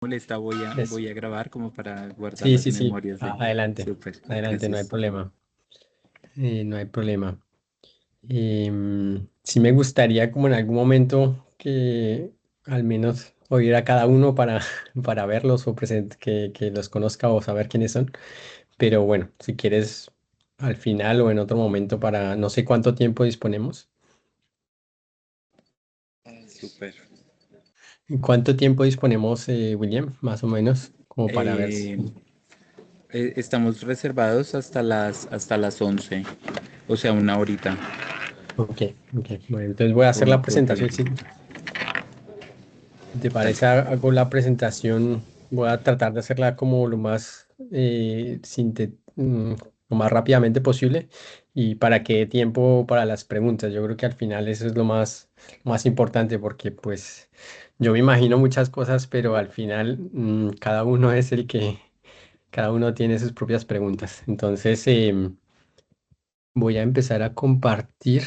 molesta, Es, voy a grabar como para guardar sí, las sí, sí. memorias de... Adelante, Súper, adelante, no hay gracias. problema. No hay problema. Sí me gustaría como en algún momento que al menos oír a cada uno para, para verlos o que los conozca o saber quiénes son. Pero bueno, si quieres al final o en otro momento para no sé cuánto tiempo disponemos. Súper. ¿Cuánto tiempo disponemos, William? Más o menos, como para ver si... Eh, estamos reservados hasta las 11, o sea, una horita Ok, ok. Bueno, entonces voy a hacer la por presentación. teléfono. Si te Dale. parece, hago la presentación. Voy a tratar de hacerla como lo más, lo más rápidamente posible y para que dé tiempo para las preguntas. Yo creo que al final eso es lo más importante porque pues yo me imagino muchas cosas, pero al final cada uno es cada uno tiene sus propias preguntas. Entonces, voy a empezar a compartir.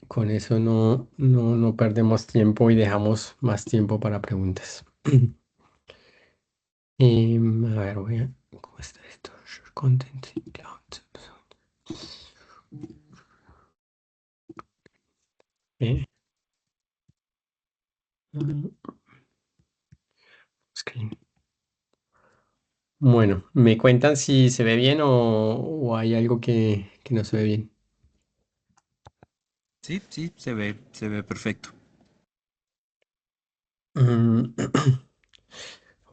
Con eso no perdemos tiempo y dejamos más tiempo para preguntas. A ver, ¿cómo está esto? Share content in cloud. Eh, ah, screen. Bueno, ¿me cuentan si se ve bien o hay algo que no se ve bien? Sí, sí, se ve perfecto. Mm,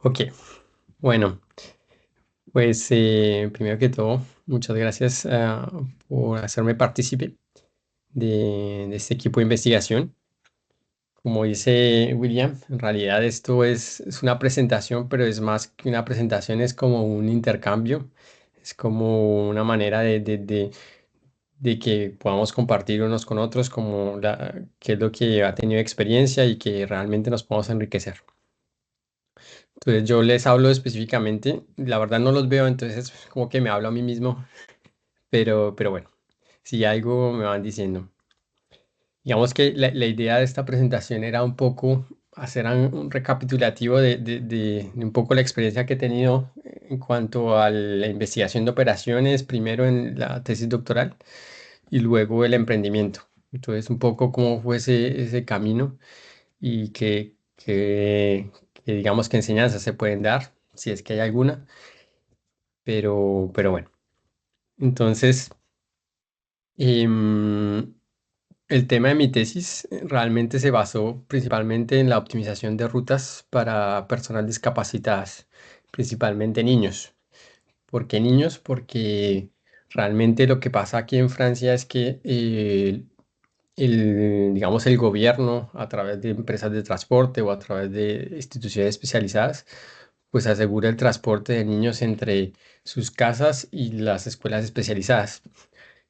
Ok, bueno, pues primero que todo, muchas gracias por hacerme partícipe de este equipo de investigación. Como dice William, en realidad esto es una presentación, pero es más que una presentación, es como un intercambio, es como una manera de que podamos compartir unos con otros, como qué es lo que ha tenido experiencia y que realmente nos podamos enriquecer. Entonces yo les hablo específicamente, la verdad no los veo, entonces es como que me hablo a mí mismo, pero bueno, si algo me van diciendo. Digamos que la idea de esta presentación era un poco hacer un recapitulativo de un poco la experiencia que he tenido en cuanto a la investigación de operaciones, primero en la tesis doctoral y luego el emprendimiento. Entonces, un poco cómo fue ese camino y que digamos que enseñanzas se pueden dar, si es que hay alguna, pero bueno. Entonces, em, el tema de mi tesis realmente se basó principalmente en la optimización de rutas para personas discapacitadas, principalmente niños. ¿Por qué niños? Porque realmente lo que pasa aquí en Francia es que digamos, el gobierno, a través de empresas de transporte o a través de instituciones especializadas, pues asegura el transporte de niños entre sus casas y las escuelas especializadas.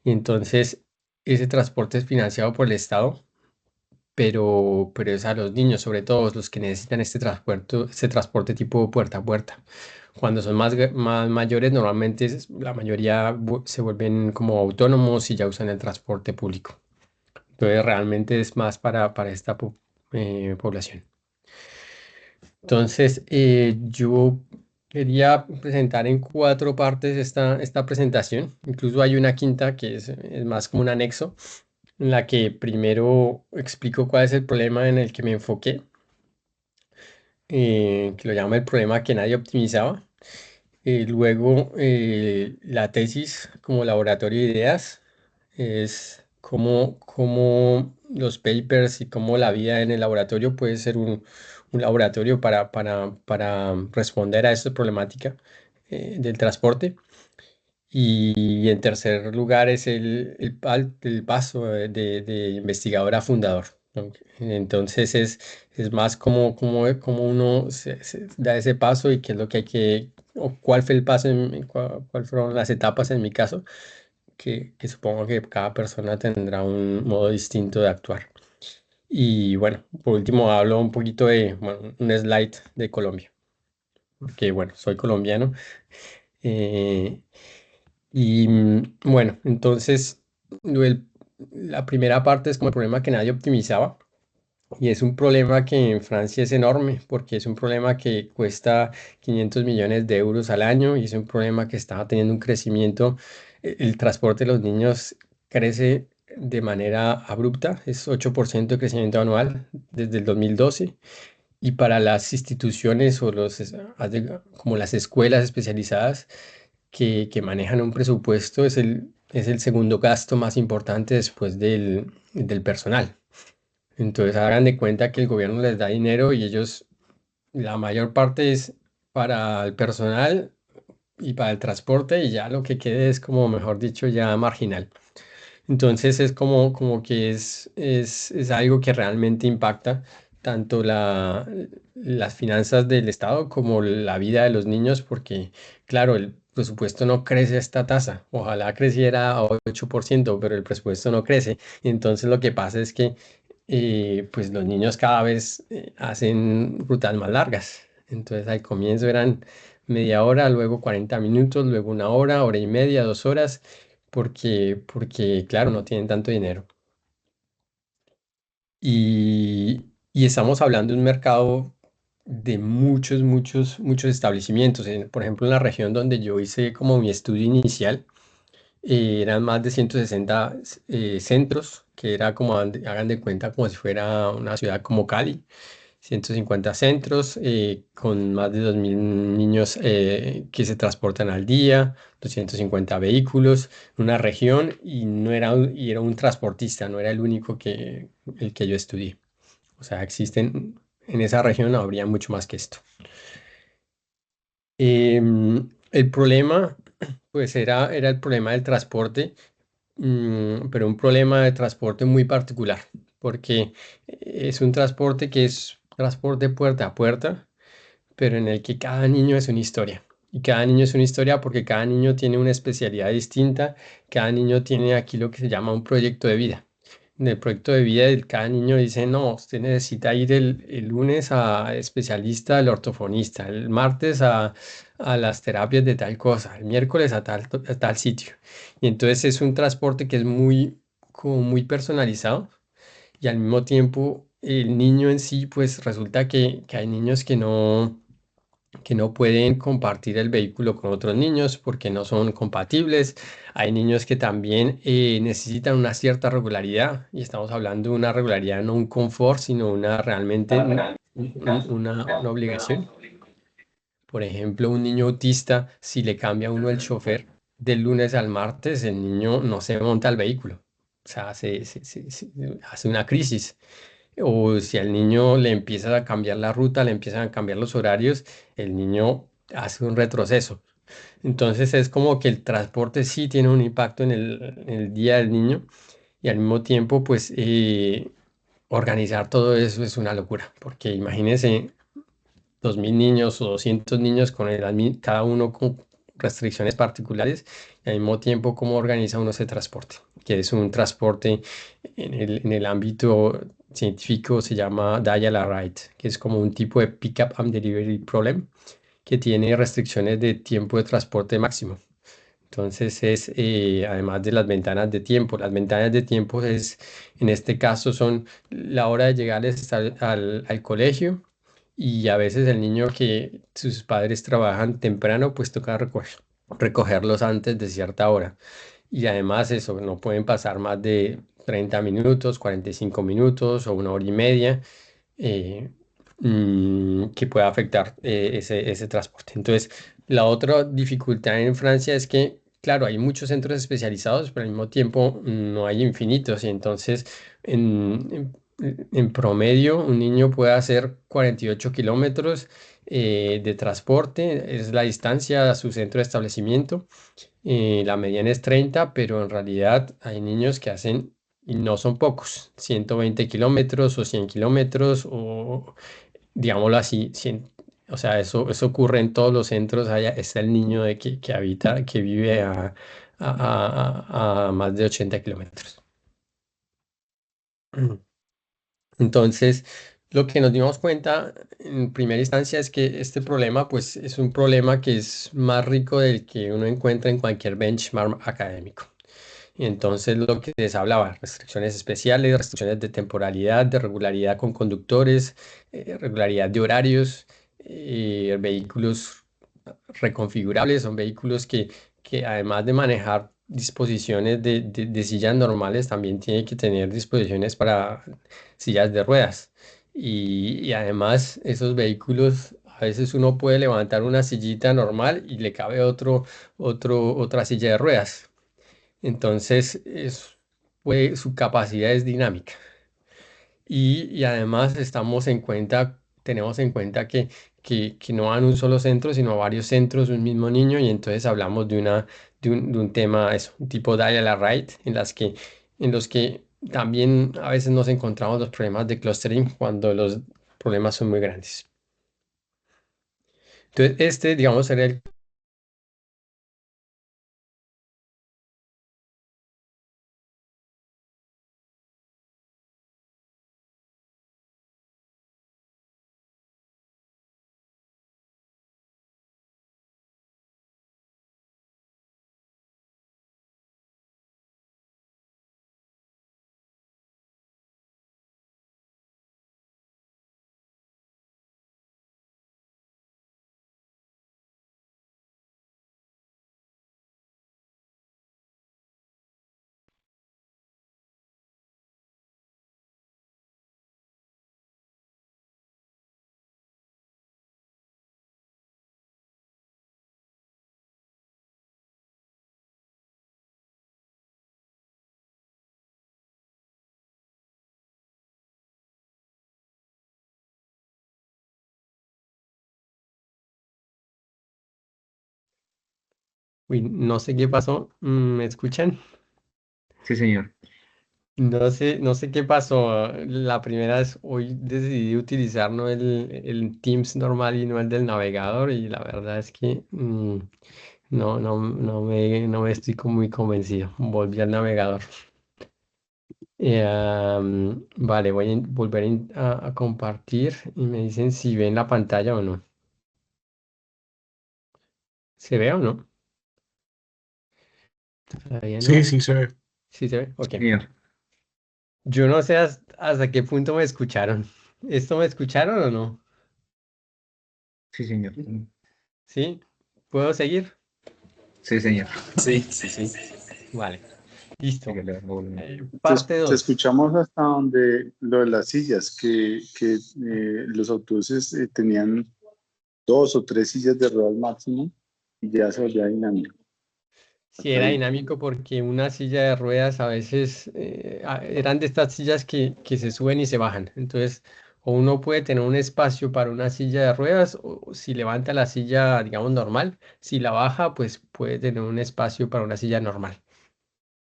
Y entonces, ese transporte es financiado por el Estado, pero es a los niños, sobre todo los que necesitan este transporte tipo puerta a puerta. Cuando son más mayores, normalmente la mayoría se vuelven como autónomos y ya usan el transporte público. Entonces, realmente es más para esta población. Entonces, yo quería presentar en cuatro partes esta presentación. Incluso hay una quinta que es más como un anexo en la que primero explico cuál es el problema en el que me enfoqué, que lo llamo el problema que nadie optimizaba. Luego, la tesis como laboratorio de ideas es cómo los papers y cómo la vida en el laboratorio puede ser un laboratorio para responder a esta problemática del transporte. Y en tercer lugar es el paso de investigador a fundador, ¿no? Entonces es más como uno se da ese paso y qué es lo que hay o cuál fue el paso, cuál fueron las etapas en mi caso, que supongo que cada persona tendrá un modo distinto de actuar. Y bueno, por último hablo un poquito bueno, un slide de Colombia, porque bueno, soy colombiano. eh, bueno, entonces la primera parte es como el problema que nadie optimizaba. Y es un problema que en Francia es enorme, porque es un problema que cuesta 500 millones de euros al año y es un problema que está teniendo un crecimiento. El transporte de los niños crece de manera abrupta, es 8% de crecimiento anual desde el 2012. Y para las instituciones o como las escuelas especializadas que manejan un presupuesto, es el segundo gasto más importante después del personal. Entonces hagan de cuenta que el gobierno les da dinero y ellos, la mayor parte es para el personal y para el transporte y ya lo que quede es como, mejor dicho, ya marginal. Entonces es como que es algo que realmente impacta tanto las finanzas del Estado como la vida de los niños, porque claro, el presupuesto no crece a esta tasa. Ojalá creciera a 8%, pero el presupuesto no crece. Entonces lo que pasa es que pues los niños cada vez hacen rutas más largas. Entonces al comienzo eran media hora, luego 40 minutos, luego una hora, hora y media, 2 horas porque, claro, no tienen tanto dinero. Y estamos hablando de un mercado de muchos, muchos, muchos establecimientos. Por ejemplo, en la región donde yo hice como mi estudio inicial, eran más de 160 centros, que era como, hagan de cuenta, como si fuera una ciudad como Cali. 150 centros con más de 2.000 niños que se transportan al día, 250 vehículos, una región y era un transportista, no era el único el que yo estudié. O sea, existen en esa región, habría mucho más que esto. El problema, pues era el problema del transporte, pero un problema de transporte muy particular, porque es un transporte que es transporte puerta a puerta, pero en el que cada niño es una historia. Y cada niño es una historia porque cada niño tiene una especialidad distinta, cada niño tiene aquí lo que se llama un proyecto de vida. En el proyecto de vida, cada niño dice, no, usted necesita ir el lunes a especialista, al ortofonista, el martes a las terapias de tal cosa, el miércoles a tal sitio. Y entonces es un transporte que es como muy personalizado y al mismo tiempo el niño en sí, pues resulta que hay niños que no pueden compartir el vehículo con otros niños porque no son compatibles. Hay niños que también necesitan una cierta regularidad y estamos hablando de una regularidad, no un confort, sino una realmente una obligación. Por ejemplo, un niño autista, si le cambia a uno el chofer del lunes al martes, el niño no se monta al vehículo. O sea, se hace una crisis. O si al niño le empieza a cambiar la ruta, le empiezan a cambiar los horarios, el niño hace un retroceso. Entonces es como que el transporte sí tiene un impacto en el día del niño y al mismo tiempo, pues organizar todo eso es una locura, porque imagínense 2.000 niños o 200 niños cada uno con restricciones particulares y al mismo tiempo cómo organiza uno ese transporte, que es un transporte en el ámbito científico se llama Dial-a-Ride, que es como un tipo de Pick-up and Delivery Problem que tiene restricciones de tiempo de transporte máximo. Entonces además de las ventanas de tiempo, las ventanas de tiempo en este caso son la hora de llegar al colegio y a veces el niño que sus padres trabajan temprano, pues toca recogerlos antes de cierta hora. Y además eso, no pueden pasar más de 30 minutos, 45 minutos o una hora y media eh, que pueda afectar ese transporte. Entonces, la otra dificultad en Francia es que, claro, hay muchos centros especializados, pero al mismo tiempo no hay infinitos. Y entonces, en promedio, un niño puede hacer 48 kilómetros de transporte, es la distancia a su centro de establecimiento. La mediana es 30, pero en realidad hay niños que hacen, y no son pocos, 120 kilómetros o 100 kilómetros o digámoslo así, o sea, eso ocurre en todos los centros. Allá está el niño que habita, que vive a más de 80 kilómetros. Entonces, lo que nos dimos cuenta en primera instancia es que este problema, pues, es un problema que es más rico del que uno encuentra en cualquier benchmark académico. Y entonces lo que les hablaba, restricciones especiales, restricciones de temporalidad, de regularidad con conductores, regularidad de horarios, vehículos reconfigurables, son vehículos que además de manejar disposiciones de sillas normales, también tiene que tener disposiciones para sillas de ruedas. Y además esos vehículos, a veces uno puede levantar una sillita normal y le cabe otra silla de ruedas. Entonces, su capacidad es dinámica. Y además tenemos en cuenta que no van a un solo centro, sino a varios centros, un mismo niño, y entonces hablamos de un tema, eso, un tipo dial a ride, en los que también a veces nos encontramos los problemas de clustering cuando los problemas son muy grandes. Entonces, digamos, sería el... Uy, no sé qué pasó. ¿Me escuchan? Sí, señor. No sé qué pasó. La primera vez hoy decidí utilizar no el Teams normal y no el del navegador y la verdad es que no me estoy muy convencido. Volví al navegador. Vale, voy a volver a compartir y me dicen si ven la pantalla o no. ¿Se ve o no? Todavía Sí, no. sí se ve. ¿Sí se ve? Ok. Señor. Yo no sé hasta qué punto me escucharon. ¿Esto me escucharon o no? Sí, señor. ¿Sí? ¿Puedo seguir? Sí, señor. Sí, sí, sí. Vale, listo. Dígale, volumen. Parte Te 2. escuchamos hasta donde lo de las sillas, que los autobuses tenían 2 o 3 sillas de ruedas máximo y ya se volvía dinámico. Sí, Hasta era ahí. dinámico porque una silla de ruedas a veces eran de estas sillas que se suben y se bajan. Entonces, o uno puede tener un espacio para una silla de ruedas, o si levanta la silla, digamos, normal, si la baja, pues puede tener un espacio para una silla normal.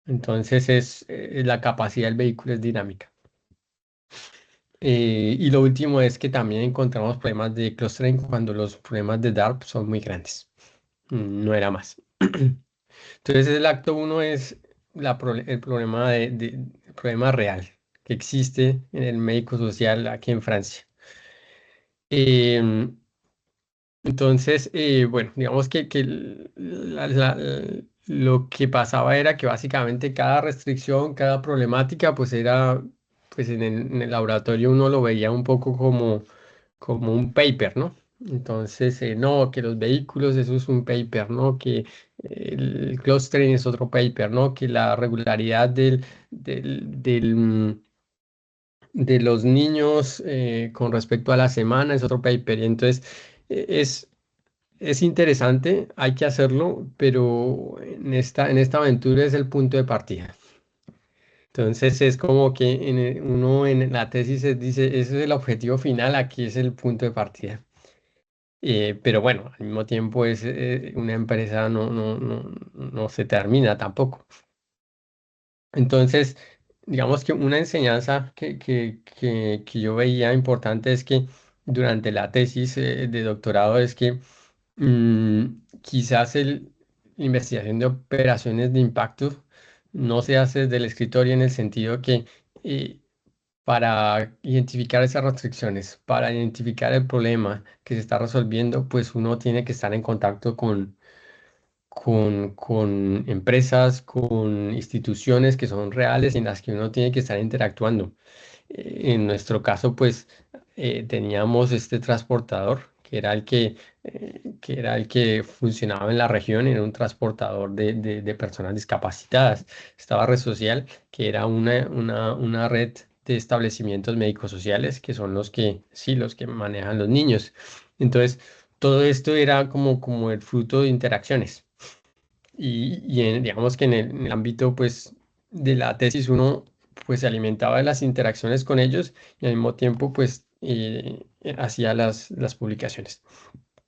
Entonces, la capacidad del vehículo es dinámica. Y lo último es que también encontramos problemas de clustering cuando los problemas de DARP son muy grandes. No era más. Entonces el acto uno es el problema el problema real que existe en el médico social aquí en Francia. Em, entonces, bueno, digamos que lo que pasaba era que básicamente cada restricción, cada problemática, pues era, pues en el laboratorio uno lo veía un poco como un paper, ¿no? Entonces, no, que los vehículos, eso es un paper, ¿no? Que el clustering es otro paper, ¿no? Que la regularidad de los niños con respecto a la semana es otro paper. Y entonces, eh, es, es interesante, hay que hacerlo, pero en esta aventura es el punto de partida. Entonces es como que uno en la tesis se dice, ese es el objetivo final, aquí es el punto de partida. Pero bueno, al mismo tiempo una empresa no se termina tampoco. Entonces, digamos que una enseñanza que yo veía importante es que durante la tesis de doctorado es que mm, quizás la investigación de operaciones de impacto no se hace desde el escritorio en el sentido que eh, para identificar esas restricciones, para identificar el problema que se está resolviendo, pues uno tiene que estar en contacto con empresas, con instituciones que son reales en las que uno tiene que estar interactuando. En nuestro caso, pues teníamos este transportador que era el que funcionaba en la región, era un transportador de personas discapacitadas. Estaba Red Social, que era una red de establecimientos médicos sociales, que son los que, sí, los que manejan los niños. Entonces, todo esto era como el fruto de interacciones. Digamos que en el ámbito pues de la tesis uno pues se alimentaba de las interacciones con ellos y al mismo tiempo pues hacía las publicaciones.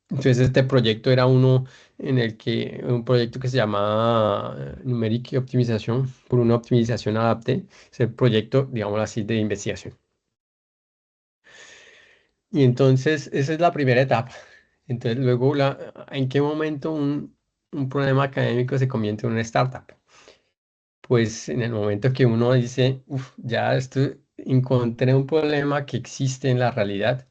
Entonces este proyecto era uno un proyecto que se llamaba Numeric Optimización por una optimización adapte, es el proyecto, digamos así, de investigación. Y entonces esa es la primera etapa. Entonces luego, ¿en qué momento un problema académico se convierte en una startup? Pues en el momento que uno dice, "Uf, ya encontré un problema que existe en la realidad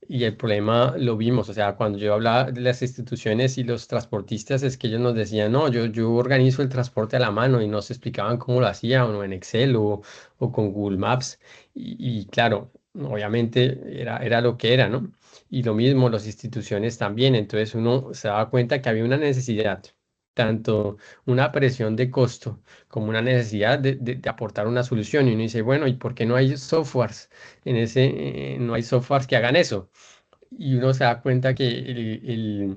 y el problema lo vimos". O sea, cuando yo hablaba de las instituciones y los transportistas, es que ellos nos decían, no, yo organizo el transporte a la mano y nos explicaban cómo lo hacían, o en Excel o con Google Maps. Y claro, obviamente era lo que era, ¿no? Y lo mismo las instituciones también. Entonces uno se daba cuenta que había una necesidad, tanto una presión de costo como una necesidad de aportar una solución. Y uno dice, bueno, ¿y por qué no hay softwares no hay softwares que hagan eso? Y uno se da cuenta que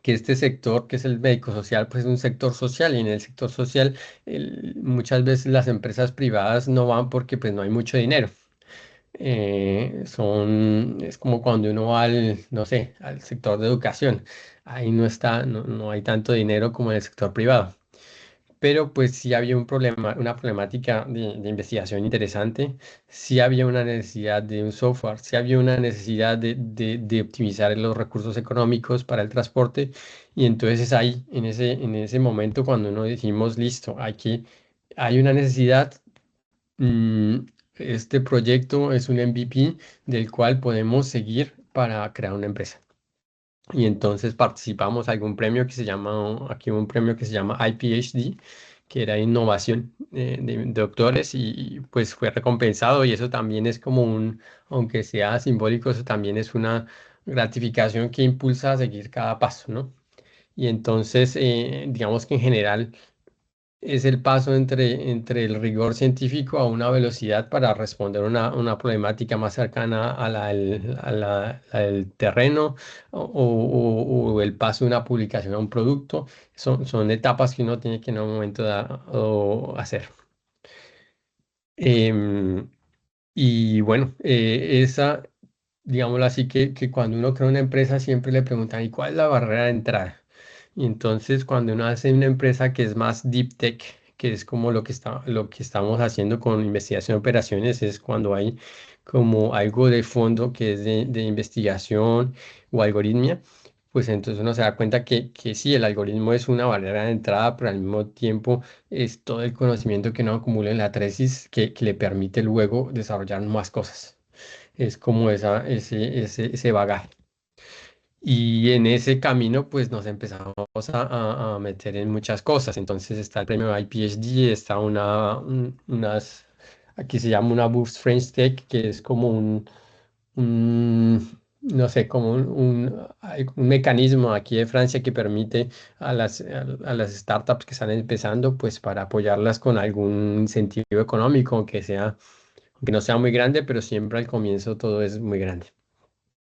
que este sector, que es el médico social, pues es un sector social, y en el sector social muchas veces las empresas privadas no van porque pues no hay mucho dinero. Es como cuando uno va no sé, al sector de educación. Ahí no hay tanto dinero como en el sector privado. Pero pues sí había un problema, una problemática de investigación interesante, sí había una necesidad de un software, sí había una necesidad de optimizar los recursos económicos para el transporte. Y entonces es ahí, en ese momento, cuando uno decimos, listo, hay una necesidad. mm, este proyecto es un MVP del cual podemos seguir para crear una empresa. Y entonces participamos a algún premio que se llama, aquí un premio que se llama iPhD, que era innovación de doctores, pues fue recompensado. Y eso también es como aunque sea simbólico, eso también es una gratificación que impulsa a seguir cada paso, ¿no? Y entonces, digamos que en general es el paso entre el rigor científico a una velocidad para responder una problemática más cercana a la del terreno, o el paso de una publicación a un producto. Son etapas que uno tiene que en un momento dado hacer. Em, y bueno, digámoslo así, que cuando uno crea una empresa siempre le preguntan, ¿y cuál es la barrera de entrada? Y entonces cuando uno hace una empresa que es más deep tech, que es como lo que estamos haciendo con investigación de operaciones, es cuando hay como algo de fondo que es de investigación o algoritmia. Pues entonces uno se da cuenta que sí, el algoritmo es una barrera de entrada, pero al mismo tiempo es todo el conocimiento que uno acumula en la tesis que le permite luego desarrollar más cosas. Es como ese bagaje. Y en ese camino, pues nos empezamos a meter en muchas cosas. Entonces está el premio IPHD, está aquí se llama una Boost French Tech, que es como no sé, como hay un mecanismo aquí de Francia que permite a las startups que están empezando, pues para apoyarlas con algún incentivo económico, aunque no sea muy grande, pero siempre al comienzo todo es muy grande.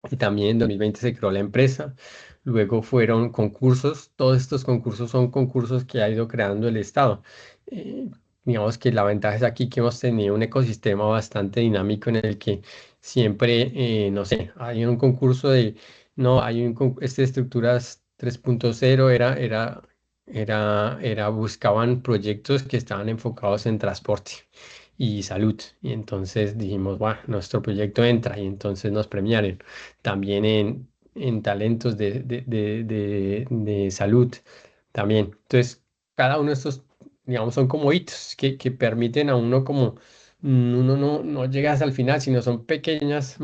Y también en 2020 se creó la empresa. Luego fueron concursos. Todos estos concursos son concursos que ha ido creando el Estado. Eh, digamos que la ventaja es aquí que hemos tenido un ecosistema bastante dinámico en el que siempre, no sé, hay un concurso no, este de estructuras 3.0 buscaban proyectos que estaban enfocados en transporte y salud. Y entonces dijimos, bueno, nuestro proyecto entra, y entonces nos premiaron. También en talentos de salud también. Entonces, cada uno de estos, digamos, son como hitos que permiten a uno como, uno no llega hasta el final, sino son pequeñas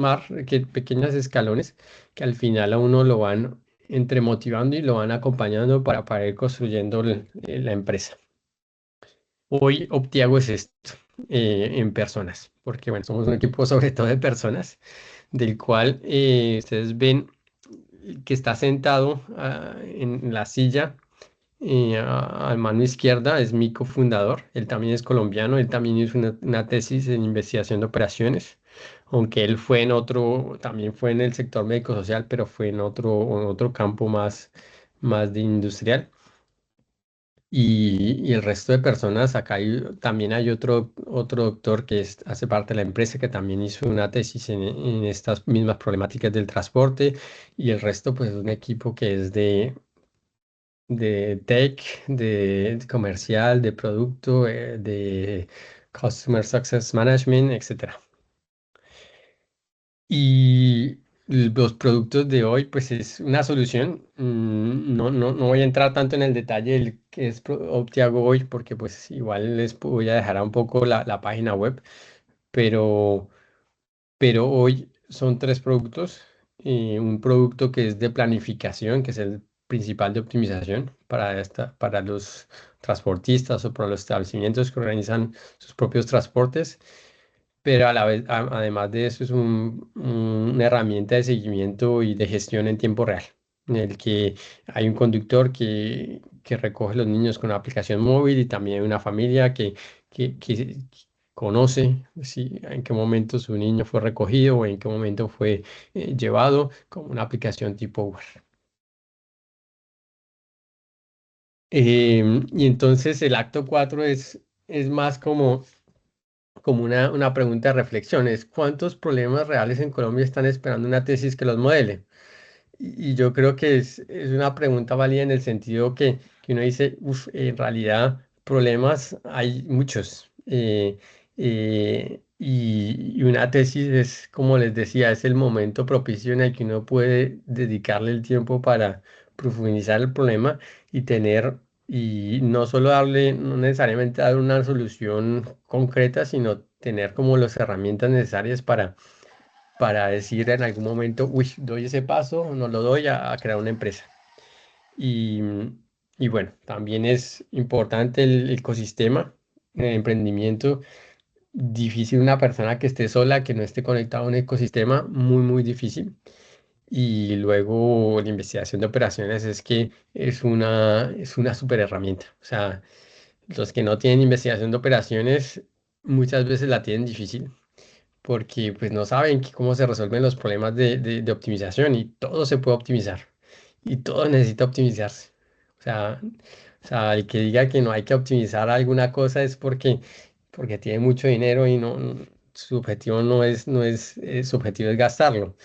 escalones que al final a uno lo van entre motivando y lo van acompañando para ir construyendo la empresa. Hoy Optiago es esto, en personas, porque bueno, somos un equipo sobre todo de personas, del cual ustedes ven que está sentado en la silla a mano izquierda es mi cofundador, él también es colombiano, él también hizo una tesis en investigación de operaciones, aunque él fue en otro, también fue en el sector médico social, pero fue en otro campo más de industrial. Y el resto de personas, acá también hay otro doctor que hace parte de la empresa que también hizo una tesis en estas mismas problemáticas del transporte y el resto pues es un equipo que es de tech, de comercial, de producto, de Customer Success Management, etcétera. Y los productos de hoy, pues es una solución. No voy a entrar tanto en el detalle del que es Optiago hoy, porque pues igual les voy a dejar un poco la página web, pero hoy son tres productos. Un producto que es de planificación, que es el principal de optimización para los transportistas o para los establecimientos que organizan sus propios transportes, pero a la vez, además de eso, es una herramienta de seguimiento y de gestión en tiempo real, en el que hay un conductor que recoge los niños con una aplicación móvil y también una familia que conoce si, en qué momento su niño fue recogido o en qué momento fue llevado con una aplicación tipo Uber. Y entonces el acto 4 es más como una pregunta de reflexión, es ¿cuántos problemas reales en Colombia están esperando una tesis que los modele? Y yo creo que es una pregunta válida en el sentido que uno dice, "Uf, en realidad problemas hay muchos. Y una tesis es, como les decía, es el momento propicio en el que uno puede dedicarle el tiempo para profundizar el problema y tener, y no solo darle, no necesariamente dar una solución concreta, sino tener como las herramientas necesarias para decir en algún momento, uy, doy ese paso, no lo doy a crear una empresa. Y, y bueno, también es importante el ecosistema, el emprendimiento. Difícil una persona que esté sola, que no esté conectada a un ecosistema, muy difícil. Y luego la investigación de operaciones es que es una super herramienta. O sea, los que no tienen investigación de operaciones muchas veces la tienen difícil porque pues no saben cómo se resuelven los problemas de optimización y todo se puede optimizar y todo necesita optimizarse. O sea, el que diga que no hay que optimizar alguna cosa es porque tiene mucho dinero y su objetivo su objetivo es gastarlo.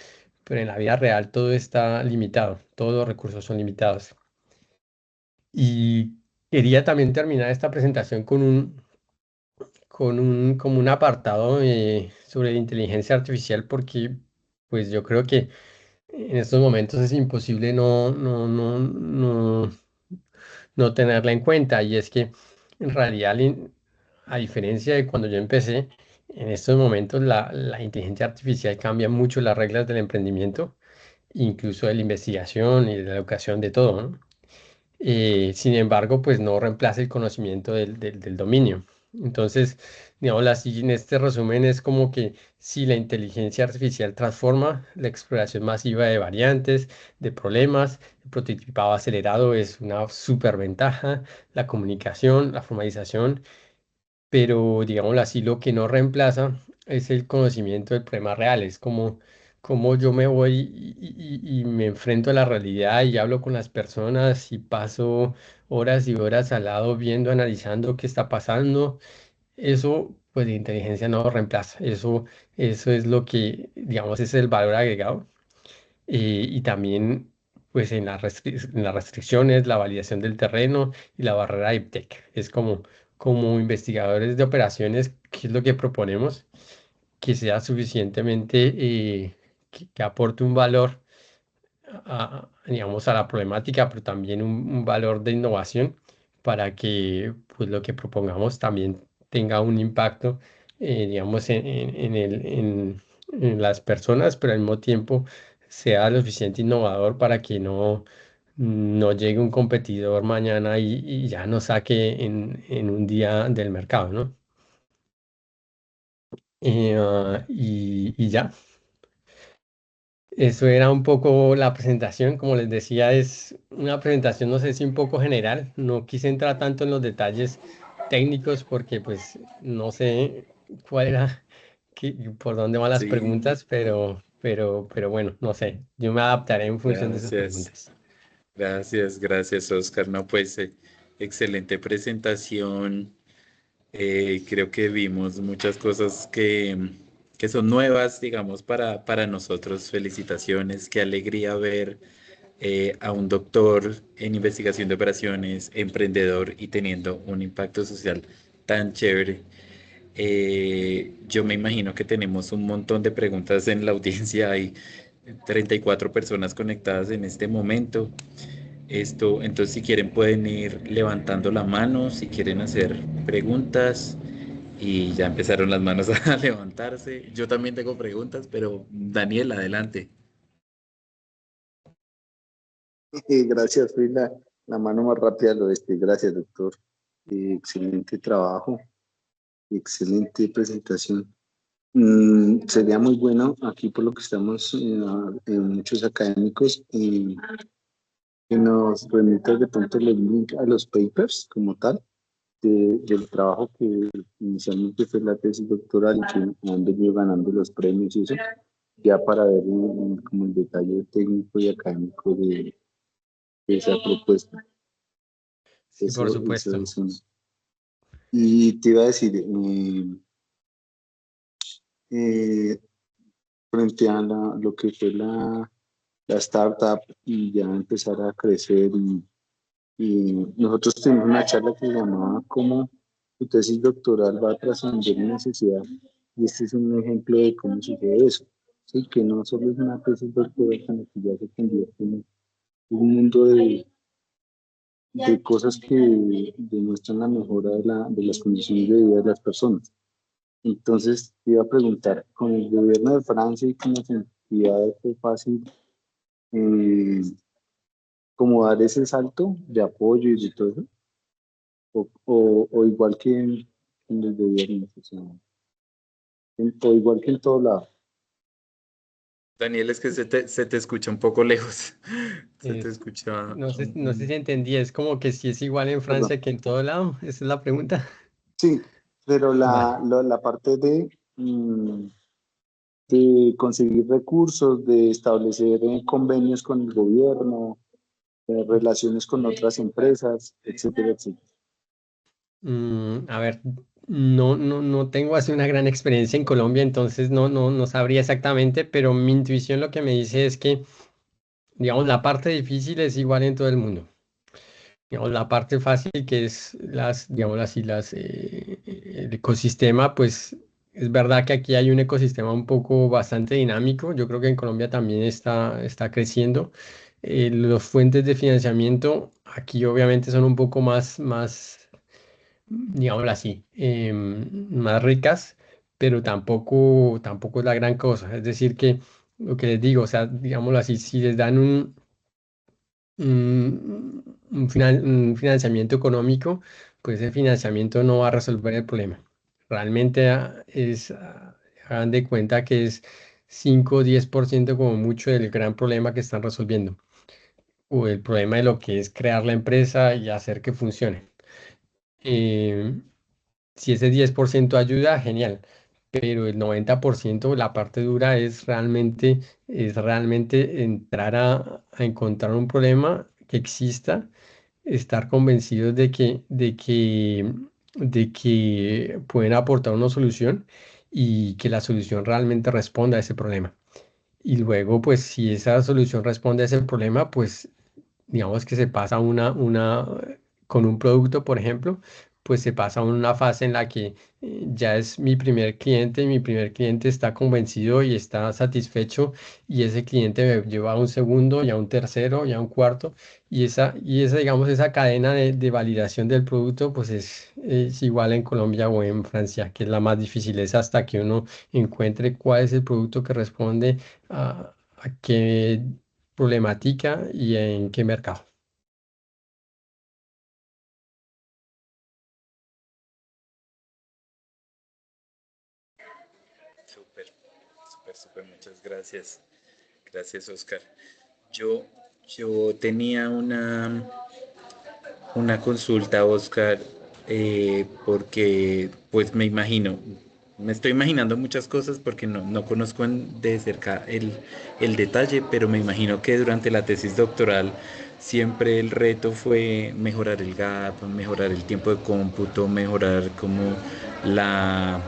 Pero en la vida real todo está limitado, todos los recursos son limitados. Y quería también terminar esta presentación como un apartado sobre la inteligencia artificial porque pues yo creo que en estos momentos es imposible no tenerla en cuenta y es que en realidad a diferencia de cuando yo empecé, en estos momentos la inteligencia artificial cambia mucho las reglas del emprendimiento, incluso de la investigación y de la educación de todo, ¿no? Sin embargo, pues no reemplaza el conocimiento del dominio. Entonces, digamos, así en este resumen es como que si la inteligencia artificial transforma la exploración masiva de variantes, de problemas, el prototipado acelerado es una superventaja, la comunicación, la formalización, pero digámoslo así, lo que no reemplaza es el conocimiento del problema real, es como yo me voy y me enfrento a la realidad y hablo con las personas y paso horas y horas al lado viendo, analizando qué está pasando. Eso, pues la inteligencia no lo reemplaza, eso es lo que, digamos, es el valor agregado. Y también, pues en las restricciones, la validación del terreno y la barrera IPTEC. Es como investigadores de operaciones, ¿qué es lo que proponemos? Que sea suficientemente, que aporte un valor digamos, a la problemática, pero también un valor de innovación para que pues, lo que propongamos también tenga un impacto, digamos, en las personas, pero al mismo tiempo sea lo suficiente innovador para que no llegue un competidor mañana y ya nos saque en un día del mercado, ¿no? Y ya, eso era un poco la presentación. Como les decía, es una presentación, no sé si un poco general. No quise entrar tanto en los detalles técnicos porque pues no sé cuál era, por dónde van las Sí, preguntas, pero bueno, no sé. Yo me adaptaré en función de esas gracias. preguntas. Gracias, Oscar. No, pues excelente presentación. Creo que vimos muchas cosas que son nuevas, digamos, para nosotros. Felicitaciones, qué alegría ver a un doctor en investigación de operaciones, emprendedor y teniendo un impacto social tan chévere. Yo me imagino que tenemos un montón de preguntas en la audiencia. Hay 34 personas conectadas en este momento. Entonces, si quieren, pueden ir levantando la mano, si quieren hacer preguntas. Y ya empezaron las manos a levantarse. Yo también tengo preguntas, pero Daniel, adelante. Gracias, fui la mano más rápida al oeste. Gracias, doctor. Excelente trabajo, excelente presentación. Sería muy bueno aquí por lo que estamos en muchos académicos que nos remitas de pronto los links a los papers como tal del trabajo que inicialmente fue la tesis doctoral y que han venido ganando los premios y eso, ya para ver como el detalle técnico y académico de esa propuesta. Sí, por Eso supuesto. es uno. Y te iba a decir, eh, frente a lo que fue la startup y ya empezar a crecer y nosotros tuvimos una charla que se llamaba cómo tu tesis doctoral va a trascender la necesidad y este es un ejemplo de cómo sucede eso, ¿sí? Que no solo es una tesis doctoral, sino que ya se convierte en un mundo de cosas que demuestran la mejora de las condiciones de vida de las personas. Entonces, te iba a preguntar, con el gobierno de Francia y con las entidades, ¿fue fácil eh, como dar ese salto de apoyo y de todo eso? O igual que en los gobiernos, o sea, o igual que en todo lado. Daniel, es que se te escucha un poco lejos. Se te Es, escucha. no sé si entendí, es como que si es igual en Perdón. Francia que en todo lado, esa es la pregunta. Sí, pero Vale. la parte de conseguir recursos, de establecer convenios con el gobierno, relaciones con otras empresas, etcétera, etcétera. A ver, no tengo así una gran experiencia en Colombia, entonces no sabría exactamente, pero mi intuición lo que me dice es que, digamos, la parte difícil es igual en todo el mundo. Digamos, la parte fácil que es digamos así, el ecosistema, pues es verdad que aquí hay un ecosistema un poco bastante dinámico. Yo creo que en Colombia también está creciendo. Los fuentes de financiamiento aquí obviamente son un poco más digámoslo así, más ricas, pero tampoco es la gran cosa. Es decir, que lo que les digo, o sea, digámoslo así, si les dan un financiamiento económico, pues ese financiamiento no va a resolver el problema. Realmente hagan de cuenta que es 5 o 10% como mucho del gran problema que están resolviendo, o el problema de lo que es crear la empresa y hacer que funcione. Em, Si ese 10% ayuda, genial, pero el 90%, la parte dura es realmente entrar a encontrar un problema que exista, estar convencidos de que pueden aportar una solución y que la solución realmente responda a ese problema. Y luego, pues, si esa solución responde a ese problema, pues digamos que se pasa con un producto, por ejemplo, pues se pasa a una fase en la que ya es mi primer cliente y mi primer cliente está convencido y está satisfecho y ese cliente me lleva a un segundo y a un tercero y a un cuarto y esa digamos, esa cadena de validación del producto, pues es igual en Colombia o en Francia, que es la más difícil, es hasta que uno encuentre cuál es el producto que responde a qué problemática y en qué mercado. Súper, súper, muchas gracias. Gracias, Oscar. Yo, yo tenía una consulta, Oscar, porque pues me estoy imaginando muchas cosas porque no conozco de cerca el detalle, pero me imagino que durante la tesis doctoral siempre el reto fue mejorar el gap, mejorar el tiempo de cómputo, mejorar como la,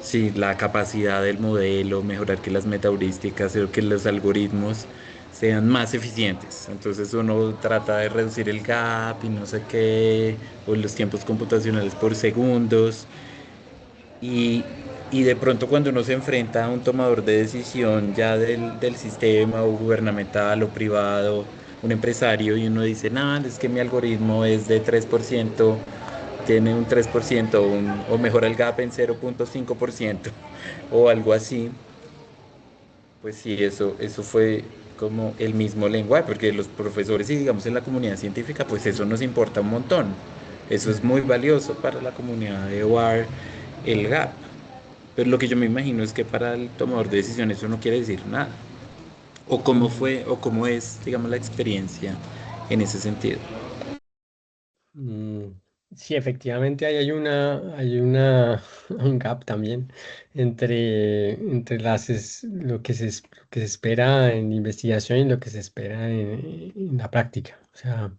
sí, la capacidad del modelo, mejorar que las metaheurísticas o que los algoritmos sean más eficientes. Entonces uno trata de reducir el gap y no sé qué, o los tiempos computacionales por segundos. Y, y de pronto cuando uno se enfrenta a un tomador de decisión ya del sistema o gubernamental o privado, un empresario, y uno dice, no, es que mi algoritmo es de 3%, tiene un 3% o mejora el gap en 0,5% o algo así, pues sí, eso fue como el mismo lenguaje, porque los profesores y digamos en la comunidad científica, pues eso nos importa un montón. Eso es Mm. muy valioso para la comunidad de OAR, el gap. Pero lo que yo me imagino es que para el tomador de decisiones eso no quiere decir nada. O cómo Mm. fue, o cómo es, digamos, la experiencia en ese sentido. Mm, sí, efectivamente un gap también entre lo que se espera en investigación y lo que se espera en la práctica. O sea,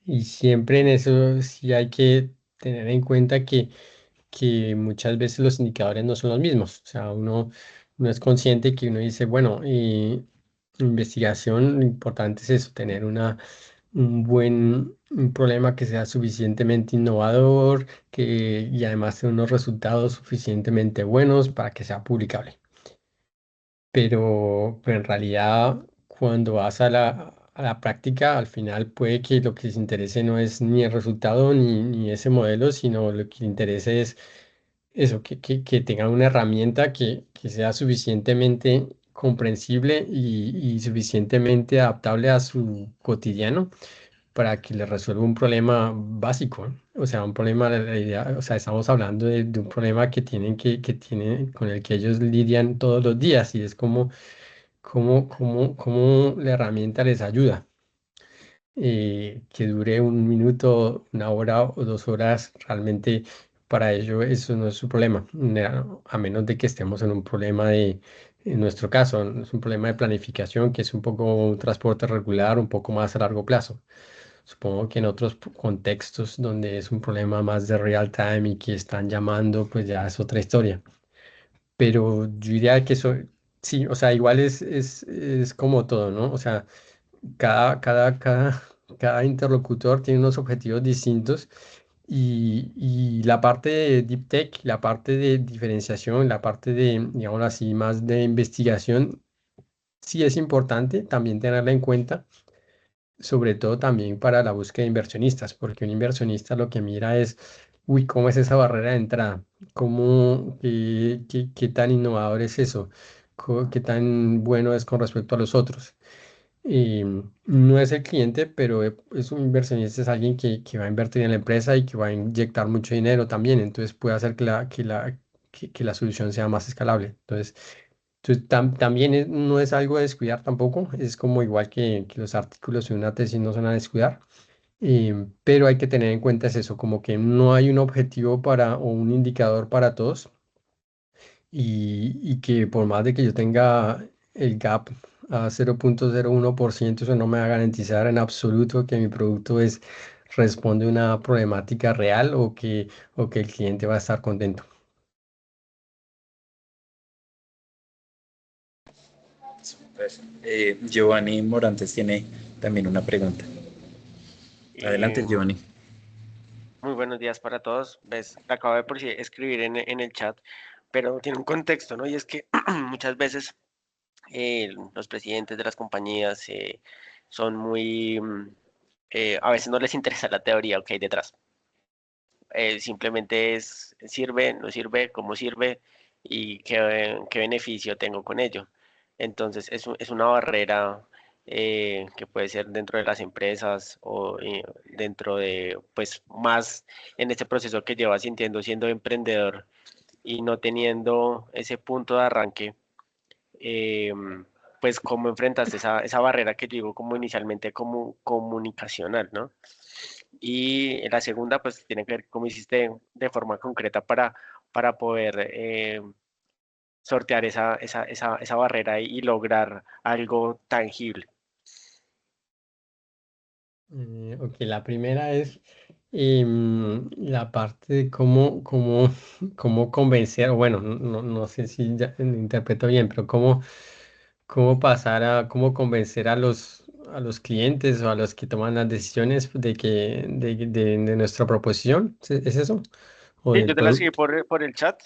y siempre en eso sí hay que tener en cuenta que muchas veces los indicadores no son los mismos. O sea, uno es consciente que uno dice, bueno, investigación, lo importante es eso, tener un problema que sea suficientemente innovador, y además tenga unos resultados suficientemente buenos para que sea publicable. Pero en realidad, cuando vas a la práctica, al final puede que lo que les interese no es ni el resultado ni ese modelo, sino lo que les interese es eso, que tengan una herramienta que sea suficientemente comprensible y suficientemente adaptable a su cotidiano para que les resuelva un problema básico, ¿no? O sea, un problema, o sea, estamos hablando de un problema con el que ellos lidian todos los días y es como la herramienta les ayuda. Que dure un minuto, una hora o 2 horas, realmente para ello eso no es su problema, a menos de que estemos en un problema en nuestro caso, es un problema de planificación que es un poco un transporte regular, un poco más a largo plazo. Supongo que en otros contextos donde es un problema más de real time y que están llamando, pues ya es otra historia. Pero yo diría que eso, sí, o sea, igual es como todo, ¿no? O sea, cada, cada, cada, cada interlocutor tiene unos objetivos distintos y la parte de Deep Tech, la parte de diferenciación, la parte de, digamos así, más de investigación, sí es importante también tenerla en cuenta, sobre todo también para la búsqueda de inversionistas, porque un inversionista lo que mira es, uy, ¿cómo es esa barrera de entrada? ¿Qué tan innovador es eso? ¿Qué tan bueno es con respecto a los otros? Y no es el cliente, pero es un inversionista, es alguien que va a invertir en la empresa y que va a inyectar mucho dinero también, entonces puede hacer que la solución sea más escalable. Entonces, también no es algo a descuidar tampoco, es como igual que los artículos en una tesis no son a descuidar, pero hay que tener en cuenta es eso, como que no hay un objetivo o un indicador para todos y que por más de que yo tenga el gap a 0,01%, eso no me va a garantizar en absoluto que mi producto responde a una problemática real o que el cliente va a estar contento. Pues, Giovanni Morantes tiene también una pregunta. Eh, Adelante, Giovanni. Muy buenos días para todos. Ves, acabo de por sí escribir en el chat, pero tiene un contexto, ¿no? Y es que muchas veces los presidentes de las compañías son muy, a veces no les interesa la teoría que hay detrás. Simplemente sirve, no sirve, cómo sirve y qué beneficio tengo con ello. Entonces, es una barrera que puede ser dentro de las empresas o dentro de, pues, más en este proceso que llevas sintiendo siendo emprendedor y no teniendo ese punto de arranque, eh, pues, ¿cómo enfrentaste esa barrera que yo digo como inicialmente como comunicacional, ¿no? Y la segunda, pues, tiene que ver cómo hiciste de forma concreta para poder sortear esa barrera y lograr algo tangible. Ok, la primera es la parte de cómo convencer, bueno, no sé si ya interpreto bien, pero cómo convencer a los clientes o a los que toman las decisiones de nuestra proposición. ¿Es eso? ¿O Sí, del yo te la seguí producto? por el chat,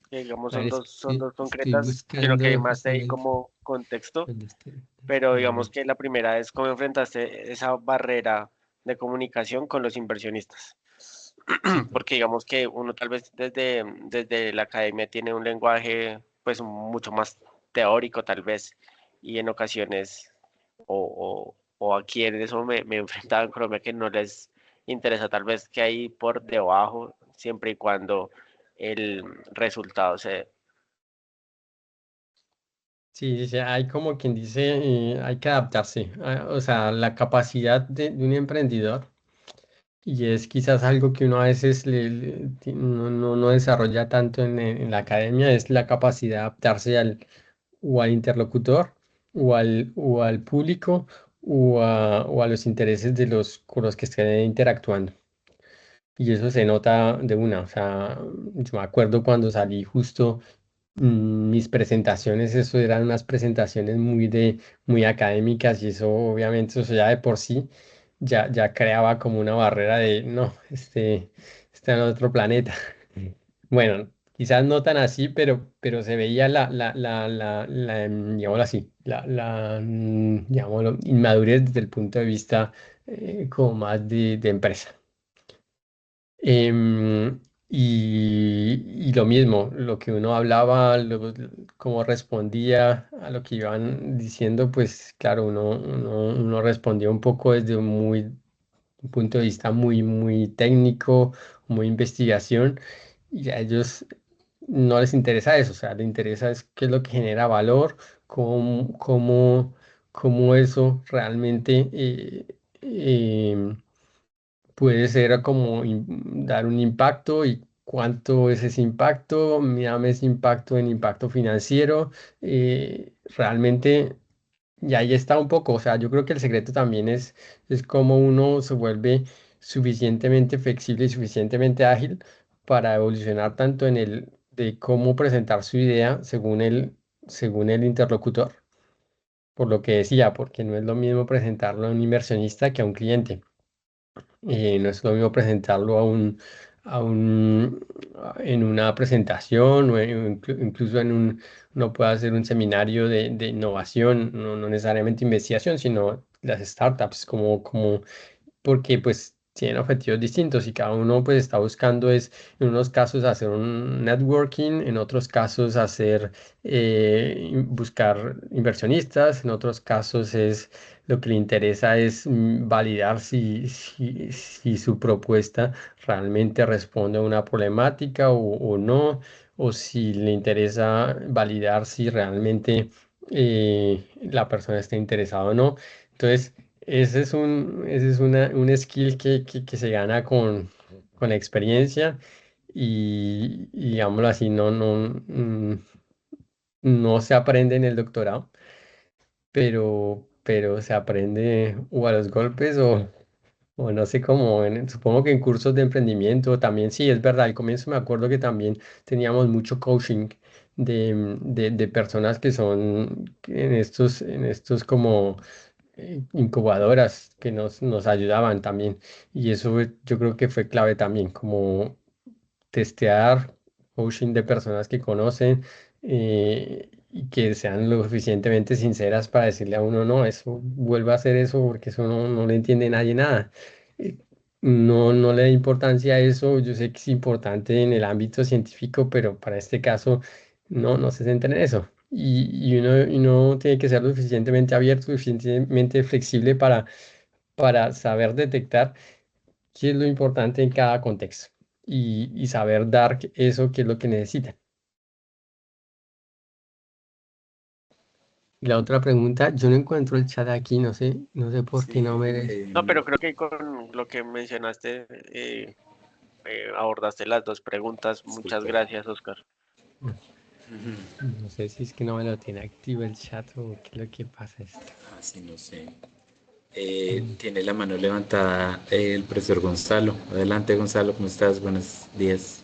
que digamos A ver, son dos estoy concretas, sino que hay buscando más ahí justamente como contexto, donde esté. pero Un digamos momento. que la primera es cómo enfrentaste esa barrera de comunicación con los inversionistas. Súper. Porque digamos que uno tal vez desde la academia tiene un lenguaje pues mucho más teórico tal vez y en ocasiones o aquí en eso me he enfrentado en Colombia que no les interesa tal vez que hay por debajo siempre y cuando el resultado se dé. Sí, sí, sí, hay como quien dice, hay que adaptarse. O sea, la capacidad de un emprendedor, y es quizás algo que uno a veces no desarrolla tanto en la academia, es la capacidad de adaptarse o al interlocutor, o al público, o a los intereses con los que estén interactuando. Y eso se nota de una. O sea, yo me acuerdo cuando salí justo. Mis presentaciones, eso eran unas presentaciones muy académicas, y eso obviamente, eso ya de por sí ya creaba como una barrera de no, está en otro planeta. Bueno, quizás no tan así, pero se veía digámoslo así, digámoslo, inmadurez desde el punto de vista como más de empresa. Y lo mismo, lo que uno hablaba, cómo respondía a lo que iban diciendo, pues claro, uno respondía un poco desde un punto de vista muy técnico, muy investigación, y a ellos no les interesa eso. O sea, les interesa es qué es lo que genera valor, cómo eso realmente puede ser como dar un impacto, y cuánto es ese impacto, mírame ese impacto en impacto financiero. Realmente, y ahí está un poco. O sea, yo creo que el secreto también es cómo uno se vuelve suficientemente flexible y suficientemente ágil para evolucionar tanto en el de cómo presentar su idea según el interlocutor. Por lo que decía, porque no es lo mismo presentarlo a un inversionista que a un cliente. No es lo mismo presentarlo en una presentación, incluso uno puede hacer un seminario de innovación, no necesariamente investigación, sino las startups, porque pues tienen objetivos distintos, y cada uno pues está buscando es en unos casos hacer un networking, en otros casos buscar inversionistas, en otros casos lo que le interesa es validar si su propuesta realmente responde a una problemática o no, o si le interesa validar si realmente la persona está interesada o no. Entonces, ese es un skill que se gana con la experiencia, y digámoslo así, no se aprende en el doctorado, pero se aprende o a los golpes, o no sé cómo. Supongo que en cursos de emprendimiento también. Sí, es verdad. Al comienzo me acuerdo que también teníamos mucho coaching de personas que son en estos como incubadoras, que nos ayudaban también. Y eso yo creo que fue clave también, como testear coaching de personas que conocen, y que sean lo suficientemente sinceras para decirle a uno, no, eso vuelve a hacer eso, porque eso no le entiende nadie nada. Eh, no le da importancia a eso. Yo sé que es importante en el ámbito científico, pero para este caso no se centra en eso. y uno tiene que ser lo suficientemente abierto, suficientemente flexible para saber detectar qué es lo importante en cada contexto y saber dar eso que es lo que necesitan. Y la otra pregunta, yo no encuentro el chat aquí, no sé por qué no Sí, me... No, pero creo que con lo que mencionaste, abordaste las dos preguntas. Muchas súper. gracias, Oscar. No sé si es que no me lo tiene activo el chat o qué es lo que pasa esto. Así no sé. Mm, Tiene la mano levantada el profesor Gonzalo. Adelante, Gonzalo, ¿cómo estás? Buenos días.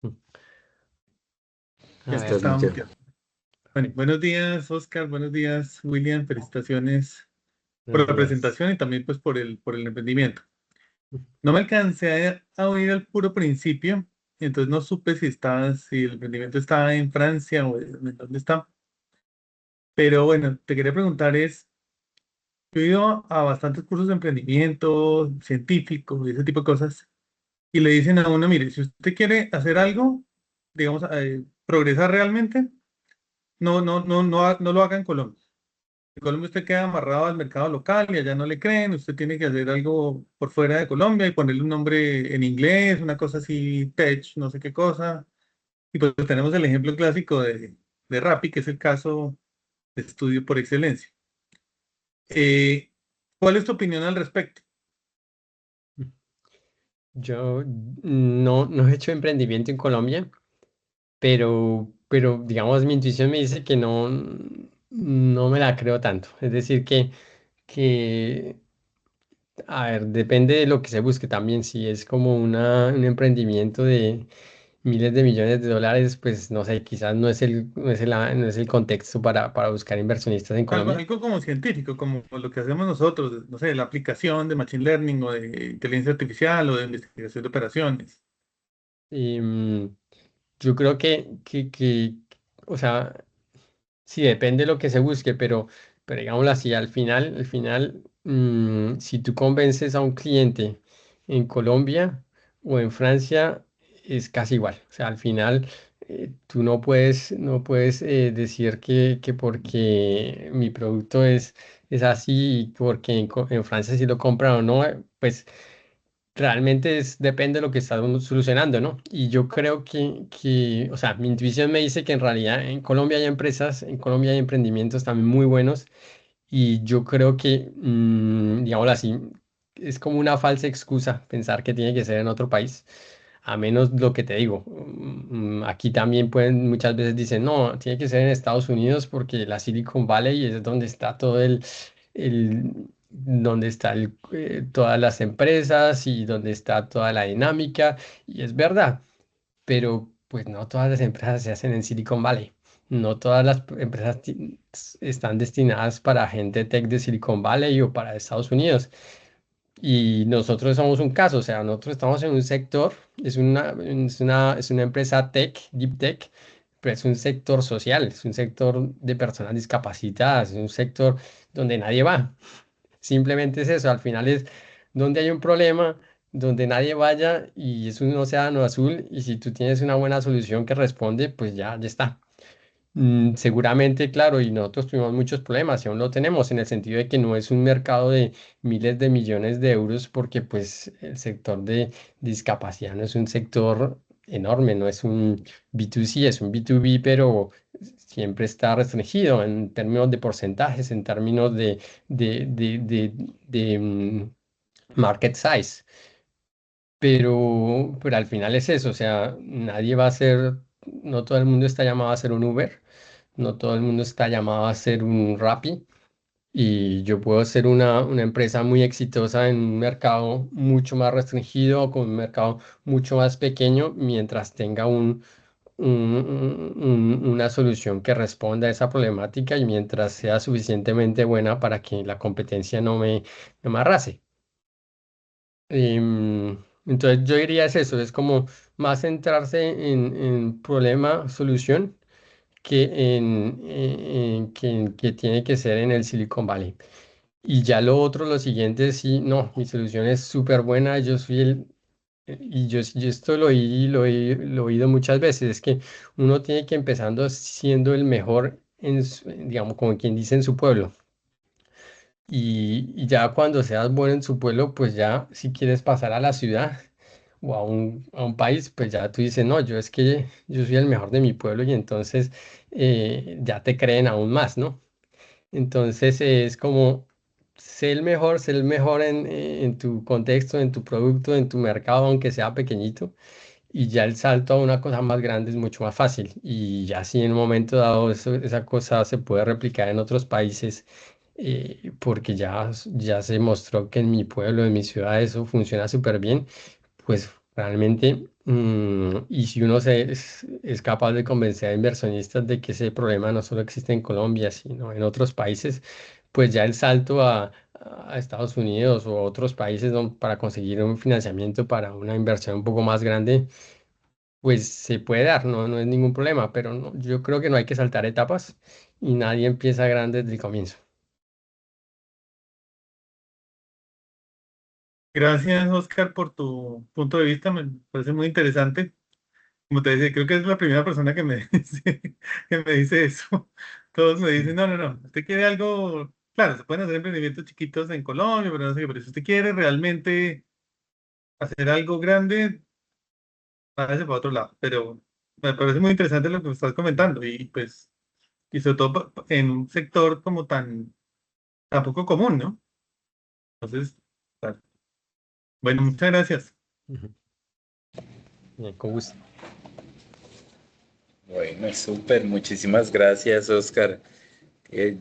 mm. Ya A es que ver, ¿Estás, estaba Micho? muteado. Bueno, buenos días, Oscar. Buenos días, William. Felicitaciones por buenos la días. presentación y también pues por el emprendimiento. No me alcancé a oír al puro principio, entonces no supe si el emprendimiento está en Francia o en dónde está. Pero bueno, te quería preguntar yo he ido a bastantes cursos de emprendimiento, científico y ese tipo de cosas, y le dicen a uno, mire, si usted quiere hacer algo, digamos, progresar realmente, no lo haga en Colombia. En Colombia usted queda amarrado al mercado local y allá no le creen, usted tiene que hacer algo por fuera de Colombia y ponerle un nombre en inglés, una cosa así, tech, no sé qué cosa. Y pues tenemos el ejemplo clásico de Rappi, que es el caso de estudio por excelencia. Eh, ¿Cuál es tu opinión al respecto? Yo no he hecho emprendimiento en Colombia, pero digamos mi intuición me dice que no me la creo tanto. Es decir, que a ver, depende de lo que se busque también. Si es como un emprendimiento de miles de millones de dólares, pues no sé, quizás no es el contexto para buscar inversionistas en Algo, Colombia. algo como científico, como lo que hacemos nosotros, no sé, la aplicación de Machine Learning o de inteligencia artificial o de investigación de operaciones. Y, yo creo o sea, sí, depende de lo que se busque, pero digámoslo así, al final, si tú convences a un cliente en Colombia o en Francia, es casi igual. O sea, al final, tú no puedes decir que porque mi producto es así y porque en Francia sí lo compran o no, pues realmente depende de lo que está uno solucionando, ¿no? Y yo creo o sea, mi intuición me dice que en realidad en Colombia hay empresas, en Colombia hay emprendimientos también muy buenos y yo creo que, digámoslo así, es como una falsa excusa pensar que tiene que ser en otro país. A menos lo que te digo, aquí también muchas veces dicen, no, tiene que ser en Estados Unidos porque la Silicon Valley es donde está todo donde está todas las empresas y donde está toda la dinámica. Y es verdad, pero pues no todas las empresas se hacen en Silicon Valley. No todas las empresas están destinadas para gente tech de Silicon Valley o para Estados Unidos. Y nosotros somos un caso, o sea, nosotros estamos en un sector, es una empresa tech, deep tech, pero es un sector social, es un sector de personas discapacitadas, es un sector donde nadie va. Simplemente es eso, al final es donde hay un problema, donde nadie vaya y es un océano azul y si tú tienes una buena solución que responde, pues ya está. Seguramente, claro, y nosotros tuvimos muchos problemas y aún lo tenemos en el sentido de que no es un mercado de miles de millones de euros porque pues el sector de discapacidad no es un sector enorme, no es un B2C, es un B2B, pero siempre está restringido en términos de porcentajes, en términos de market size. Pero al final es eso, o sea, nadie va a ser, no todo el mundo está llamado a ser un Uber, no todo el mundo está llamado a ser un Rappi y yo puedo ser una empresa muy exitosa en un mercado mucho más restringido, con un mercado mucho más pequeño, mientras tenga una solución que responda a esa problemática y mientras sea suficientemente buena para que la competencia no me arrase. Entonces yo diría es eso, es como más centrarse en problema-solución que tiene que ser en el Silicon Valley. Y ya lo otro, lo siguiente, sí, no, mi solución es súper buena, yo soy Y yo esto lo he oído muchas veces, es que uno tiene que empezando siendo el mejor digamos, como quien dice en su pueblo. Y ya cuando seas bueno en su pueblo, pues ya si quieres pasar a la ciudad o a un país, pues ya tú dices, no, yo es que yo soy el mejor de mi pueblo y entonces ya te creen aún más, ¿no? Entonces es como ser el mejor en tu contexto, en tu producto, en tu mercado, aunque sea pequeñito, y ya el salto a una cosa más grande es mucho más fácil. Y ya si en un momento dado esa cosa se puede replicar en otros países, porque ya se mostró que en mi pueblo, en mi ciudad, eso funciona súper bien, pues realmente, y si uno es capaz de convencer a inversionistas de que ese problema no solo existe en Colombia, sino en otros países, pues ya el salto a Estados Unidos o a otros países para conseguir un financiamiento para una inversión un poco más grande, pues se puede dar, no es ningún problema, pero yo creo que no hay que saltar etapas y nadie empieza grande desde el comienzo. Gracias, Oscar, por tu punto de vista. Me parece muy interesante. Como te decía, creo que es la primera persona que me que me dice eso. Todos me dicen, no, no, no, usted quiere algo, claro, se pueden hacer emprendimientos chiquitos en Colombia, pero no sé qué, pero si usted quiere realmente hacer algo grande, váyase para otro lado. Pero me parece muy interesante lo que me estás comentando y pues, y sobre todo en un sector como tan poco común, ¿no? Entonces, claro. Bueno, muchas gracias. Ujú. Bien, con gusto. Bueno, súper, muchísimas gracias, Oscar.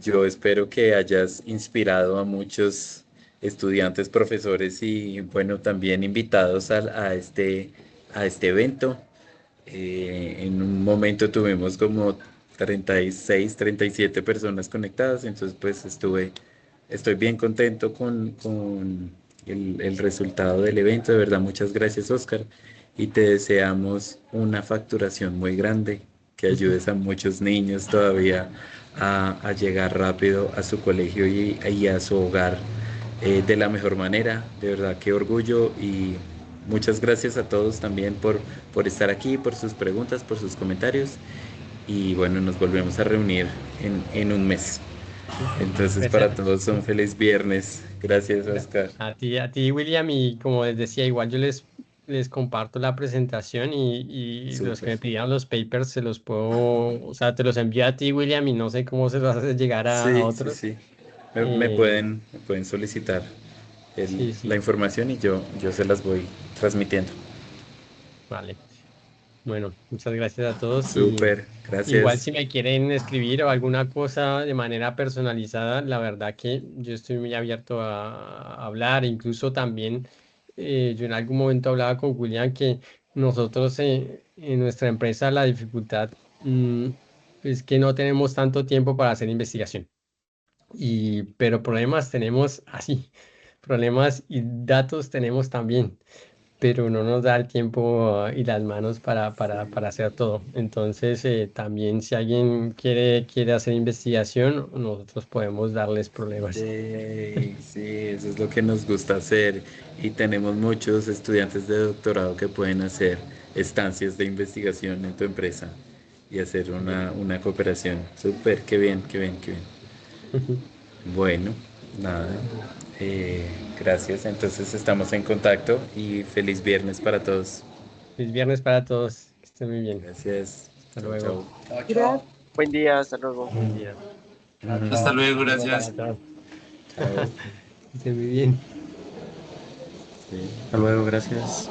Yo espero que hayas inspirado a muchos estudiantes, profesores y, bueno, también invitados a este evento. En un momento tuvimos como 36, 37 personas conectadas, entonces pues estoy bien contento con el resultado del evento. De verdad, muchas gracias, Oscar, y te deseamos una facturación muy grande, que ayudes a muchos niños todavía a llegar rápido a su colegio y a su hogar de la mejor manera. De verdad, qué orgullo y muchas gracias a todos también por estar aquí, por sus preguntas, por sus comentarios. Y bueno, nos volvemos a reunir en un mes. Entonces, para Perfecto. todos un feliz viernes. Gracias, Oscar. A ti, William, y como les decía, igual yo les comparto la presentación y los que Súper. me pidieron los papers se los puedo, o sea, te los envío a ti, William, y no sé cómo se los haces llegar a Sí, sí, otros. sí. Eh, Me pueden solicitar sí, la sí, información y yo se las voy transmitiendo. vale. Bueno, muchas gracias a todos y Súper, igual gracias. si me quieren escribir o alguna cosa de manera personalizada, la verdad que yo estoy muy abierto a hablar, incluso también yo en algún momento hablaba con Julián que nosotros en nuestra empresa la dificultad es que no tenemos tanto tiempo para hacer investigación, pero problemas tenemos así, problemas y datos tenemos también, pero no nos da el tiempo y las manos para hacer todo. Entonces, también si alguien quiere hacer investigación, nosotros podemos darles problemas. Sí, eso es lo que nos gusta hacer y tenemos muchos estudiantes de doctorado que pueden hacer estancias de investigación en tu empresa y hacer una cooperación. Súper, qué bien, qué bien, qué bien. Bueno, nada, eh, gracias. Entonces estamos en contacto y feliz viernes para todos. Feliz viernes para todos, que estén muy bien. Gracias. Hasta Chao, luego. chao. Buen día, hasta luego. Buen día. Hasta luego, gracias. Chao. Chao. Que estén muy bien. Sí, hasta luego, gracias.